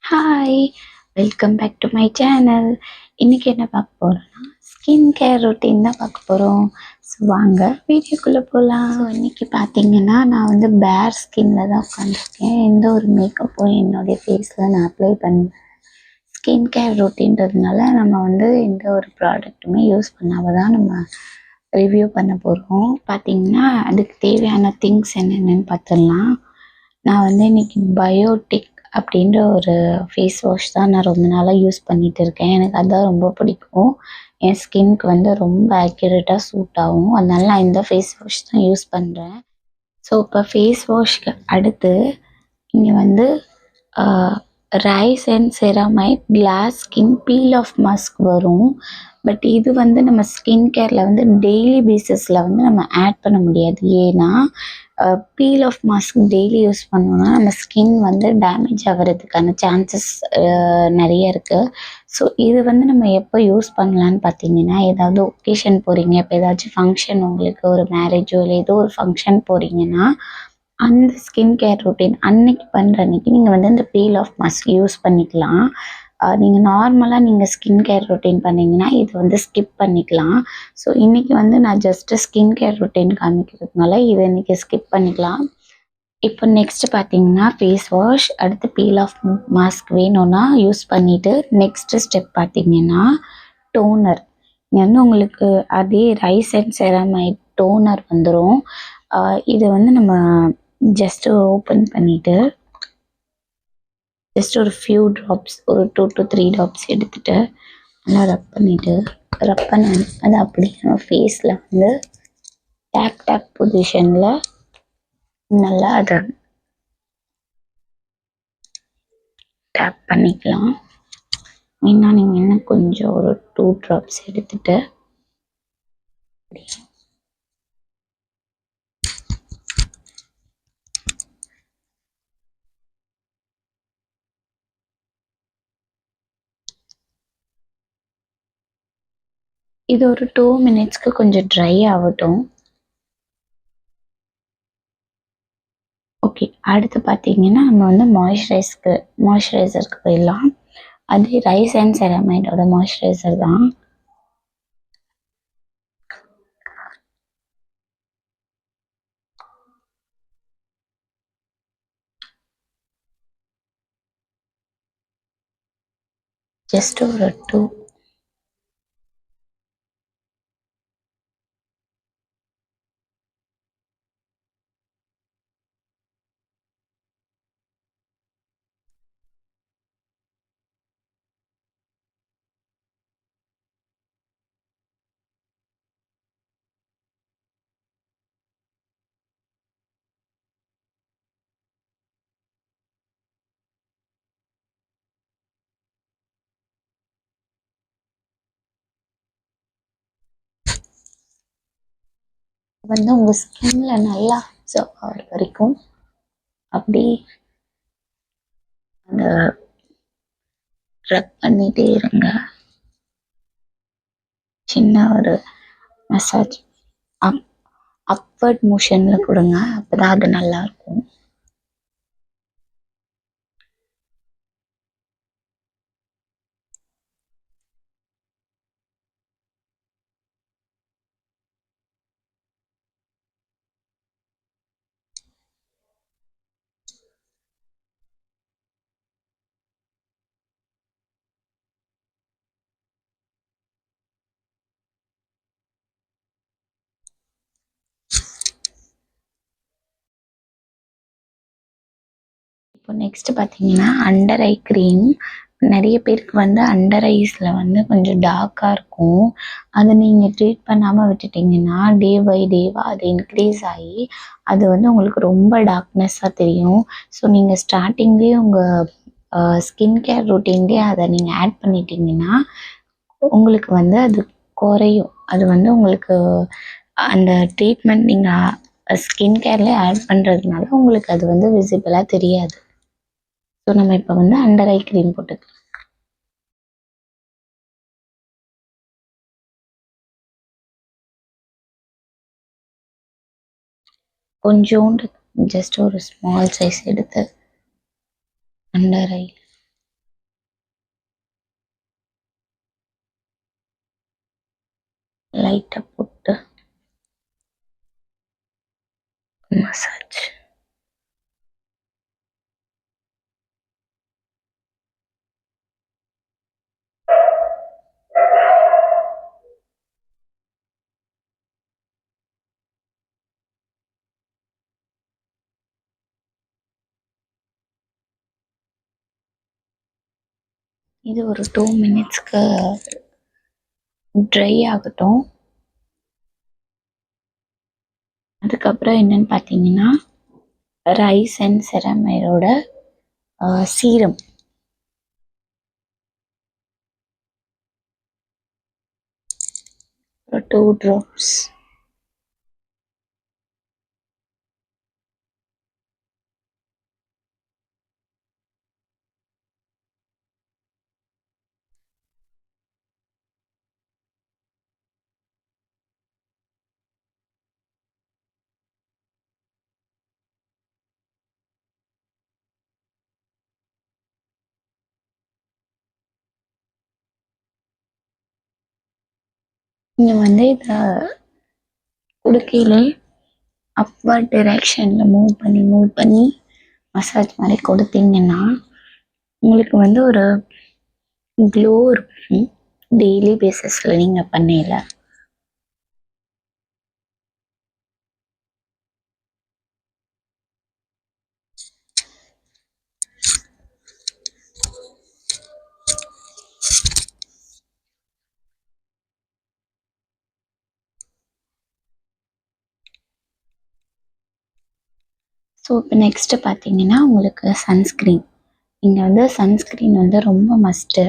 Hi! Welcome back to my channel. இன்னைக்கு என்ன பார்க்க போறோம்னா, ஸ்கின் கேர் ரொட்டீன் தான் பார்க்க போறோம். ஸோ வாங்க வீடியோக்குள்ள போலாம். ஸோ இன்னைக்கு பார்த்தீங்கன்னா, நான் வந்து பேர் ஸ்கின்ல தான் உட்காந்துருக்கேன். எந்த ஒரு மேக்கப்பும் என்னுடைய ஃபேஸில் நான் அப்ளை பண்ணல. ஸ்கின் கேர் ரொட்டீன்றதுனால நம்ம வந்து எந்த ஒரு ப்ராடக்ட்டுமே யூஸ் பண்ணாம தான் நம்ம ரிவ்யூ பண்ண போகிறோம். பார்த்தீங்கன்னா, அதுக்கு தேவையான திங்ஸ் என்னென்னு பார்த்துடலாம். நான் வந்து இன்னைக்கு பயோடிக் அப்படின்ற ஒரு ஃபேஸ் வாஷ் தான் நான் ரொம்ப நாளாக யூஸ் பண்ணிகிட்டு இருக்கேன். எனக்கு அதுதான் ரொம்ப பிடிக்கும். என் ஸ்கின்க்கு வந்து ரொம்ப ஆக்யூரேட்டாக சூட் ஆகும். அதனால நான் இந்த ஃபேஸ் வாஷ் தான் யூஸ் பண்ணுறேன். ஸோ இப்போ ஃபேஸ் வாஷ்க்கு அடுத்து இங்கே வந்து rice and ceramide class skin peel off mask வரும். பட் இது வந்து நம்ம ஸ்கின் கேரில் வந்து டெய்லி பேசிஸில் வந்து நம்ம ஆட் பண்ண முடியாது. ஏன்னா peel off mask daily use பண்ணோன்னா நம்ம ஸ்கின் வந்து டேமேஜ் ஆகிறதுக்கான சான்சஸ் நிறைய இருக்குது. ஸோ இது வந்து நம்ம எப்போ யூஸ் பண்ணலான்னு பார்த்தீங்கன்னா, ஏதாவது ஒகேஷன் போகிறீங்க, இப்போ ஏதாச்சும் ஃபங்க்ஷன், உங்களுக்கு ஒரு மேரேஜோ இல்லை ஏதோ ஒரு ஃபங்க்ஷன் போகிறீங்கன்னா, அந்த ஸ்கின் கேர் ரொட்டீன் அன்னைக்கு பண்ணுற அன்னைக்கு நீங்கள் வந்து இந்த பீல் ஆஃப் மாஸ்க் யூஸ் பண்ணிக்கலாம். நீங்கள் நார்மலாக நீங்கள் ஸ்கின் கேர் ரொட்டீன் பண்ணிங்கன்னா இது வந்து ஸ்கிப் பண்ணிக்கலாம். ஸோ இன்றைக்கி வந்து நான் ஜஸ்ட்டு ஸ்கின் கேர் ரொட்டீன் காமிக்கிறதுனால இதை இன்றைக்கி ஸ்கிப் பண்ணிக்கலாம். இப்போ நெக்ஸ்ட்டு பார்த்தீங்கன்னா ஃபேஸ் வாஷ், அடுத்து பீல் ஆஃப் மாஸ்க் வேணும்னா யூஸ் பண்ணிவிட்டு நெக்ஸ்ட்டு ஸ்டெப் பார்த்தீங்கன்னா டோனர். இங்கே வந்து உங்களுக்கு அதே ரைஸ் அண்ட் செராமைட் டோனர் வந்துடும். இதை வந்து நம்ம ஜஸ்ட்டு ஓப்பன் பண்ணிவிட்டு ஜஸ்ட் ஒரு ஃபியூ ட்ராப்ஸ், ஒரு 2 to 3 ட்ராப்ஸ் எடுத்துகிட்டு நல்லா ரப் பண்ணிவிட்டு அதை அப்படியே நம்ம ஃபேஸில் வந்து டேப் பொசிஷனில் நல்லா அதை டேப் பண்ணிக்கலாம். இன்னும் நீங்கள் இன்னும் கொஞ்சம் ஒரு 2 ட்ராப்ஸ் எடுத்துகிட்டு இது ஒரு 2 மினிட்ஸ்க்கு கொஞ்சம் ட்ரை ஆகட்டும். ஓகே, அடுத்து பார்த்தீங்கன்னா நம்ம வந்து மாய்ஸ்சரைசருக்கு போயிடலாம். அது ரைஸ் அண்ட் செராமைடோட மாய்ஸ்சரைசர் தான். ஜஸ்ட் ஒரு 2 வந்து உங்கள் ஸ்கின்ல நல்லா அப்சர்வ் ஆகிற வரைக்கும் அப்படி அந்த ரப் பண்ணிகிட்டே இருங்க. சின்ன ஒரு மசாஜ் அப்வர்ட் மோஷனில் கொடுங்க. அப்போ தான் அது நல்லாயிருக்கும். இப்போ நெக்ஸ்ட்டு பார்த்தீங்கன்னா அண்டர் ஐ க்ரீம். நிறைய பேருக்கு வந்து அண்டர் ஐஸில் வந்து கொஞ்சம் டார்க்காக இருக்கும். அதை நீங்கள் ட்ரீட் பண்ணாமல் விட்டுட்டிங்கன்னா டே பை டேவாக அது இன்க்ரீஸ் ஆகி அது வந்து உங்களுக்கு ரொம்ப டார்க்னஸ்ஸாக தெரியும். ஸோ நீங்கள் ஸ்டார்டிங்லேயே உங்கள் ஸ்கின் கேர் ரொட்டீன்லேயே அதை நீங்கள் ஆட் பண்ணிட்டீங்கன்னா உங்களுக்கு வந்து அது குறையும். அது வந்து உங்களுக்கு அந்த ட்ரீட்மெண்ட் நீங்கள் ஸ்கின் கேர்லேயே ஆட் பண்ணுறதுனால உங்களுக்கு அது வந்து விசிபிளாக தெரியாது. ஸோ நம்ம இப்போ வந்து அண்டர் ஐ க்ரீம் போட்டுக்கலாம். கொஞ்சோண்டு ஜஸ்ட் ஒரு ஸ்மால் சைஸ் எடுத்து அண்டர் ஐ லைட்டாக போட்டு மசாஜ். இது ஒரு 2 மினிட்ஸ்க்கு ட்ரை ஆகட்டும். அதுக்கப்புறம் என்னன்னு பார்த்தீங்கன்னா, ரைஸ் அண்ட் செரமைரோட சீரம். ஒரு 2 drops. நீங்கள் வந்து இதை குடுக்கையிலே அப்வர்ட் டிரெக்ஷனில் மூவ் பண்ணி மசாஜ் மாதிரி கொடுத்தீங்கன்னா உங்களுக்கு வந்து ஒரு க்ளோ இருக்கும் டெய்லி பேசிஸில் நீங்கள் பண்ணையில். ஸோ இப்போ நெக்ஸ்ட்டு பார்த்தீங்கன்னா உங்களுக்கு சன்ஸ்க்ரீன். இங்கே வந்து சன்ஸ்க்ரீன் வந்து ரொம்ப மஸ்ட்டு.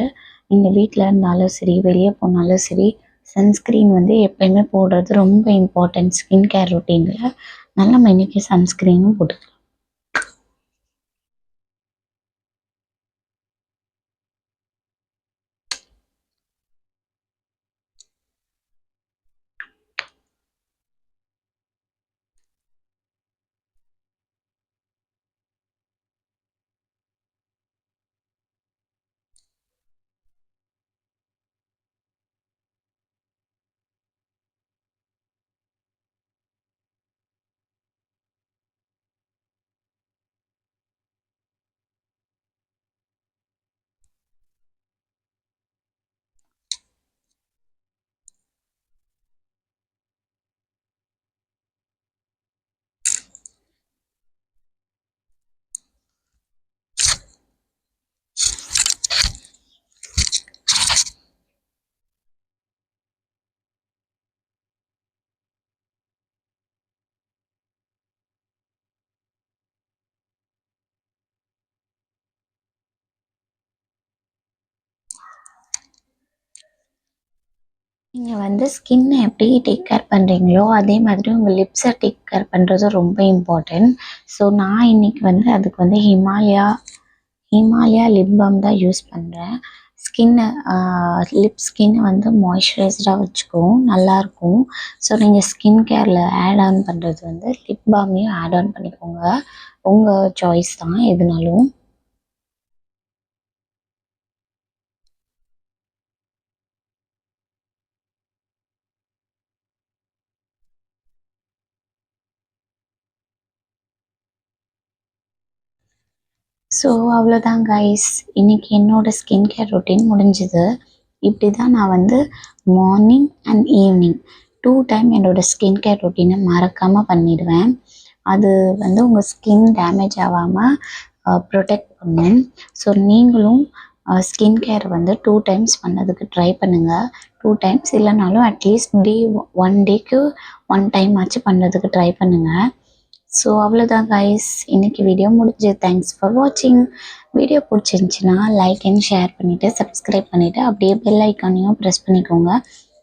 நீங்கள் வீட்டில் இருந்தாலும் சரி, வெளியே போனாலும் சரி, சன்ஸ்க்ரீன் வந்து எப்போயுமே போடுறது ரொம்ப இம்பார்ட்டன்ட் ஸ்கின் கேர் ரொட்டீனில். நல்லா நம்ம இன்றைக்கி சன்ஸ்க்ரீனும் போட்டுக்கலாம். நீங்கள் வந்து ஸ்கின்னை எப்படி டேக் கேர் பண்ணுறீங்களோ அதே மாதிரி உங்கள் லிப்ஸை டேக் கேர் பண்ணுறது ரொம்ப இம்பார்ட்டன்ட். ஸோ நான் இன்றைக்கி வந்து அதுக்கு வந்து ஹிமாலயா லிப் பாம் தான் யூஸ் பண்ணுறேன். ஸ்கின்னை வந்து மாய்ஸ்சரைஸ்டாக வச்சுக்கும், நல்லாயிருக்கும். ஸோ நீங்கள் ஸ்கின் கேரில் ஆட் ஆன் பண்ணுறது வந்து லிப் பாமையும் ஆட் ஆன் பண்ணிக்கோங்க. உங்கள் சாய்ஸ் தான் எதுனாலும். ஸோ அவ்வளோதான் கைஸ், இன்றைக்கி என்னோடய ஸ்கின் கேர் ரொட்டீன் முடிஞ்சுது. இப்படி தான் நான் வந்து மார்னிங் அண்ட் ஈவினிங் 2 டைம் என்னோடய ஸ்கின் கேர் ரொட்டீனை மறக்காமல் பண்ணிடுவேன். அது வந்து உங்கள் ஸ்கின் டேமேஜ் ஆகாமல் ப்ரொடெக்ட் பண்ணும். ஸோ நீங்களும் ஸ்கின் கேர் வந்து 2 டைம்ஸ் பண்ணதுக்கு ட்ரை பண்ணுங்கள். 2 டைம்ஸ் இல்லைனாலும் அட்லீஸ்ட் 1 டேக்கு 1 டைம் ஆச்சு பண்ணுறதுக்கு ட்ரை பண்ணுங்கள். ஸோ அவ்வளோதான் கைஸ், இன்றைக்கி வீடியோ முடிஞ்சு. தேங்க்ஸ் ஃபார் வாட்சிங். வீடியோ பிடிச்சிருந்துச்சின்னா லைக் அண்ட் ஷேர் பண்ணிவிட்டு சப்ஸ்கிரைப் பண்ணிவிட்டு அப்படியே பெல் ஐக்கானையும் ப்ரெஸ் பண்ணிக்கோங்க.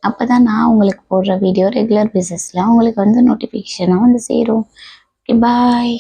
அப்போ தான் நான் உங்களுக்கு போடுற வீடியோ ரெகுலர் பேசிஸில் உங்களுக்கு வந்து நோட்டிஃபிகேஷனாக வந்து சேரும். ஓகே, பாய்.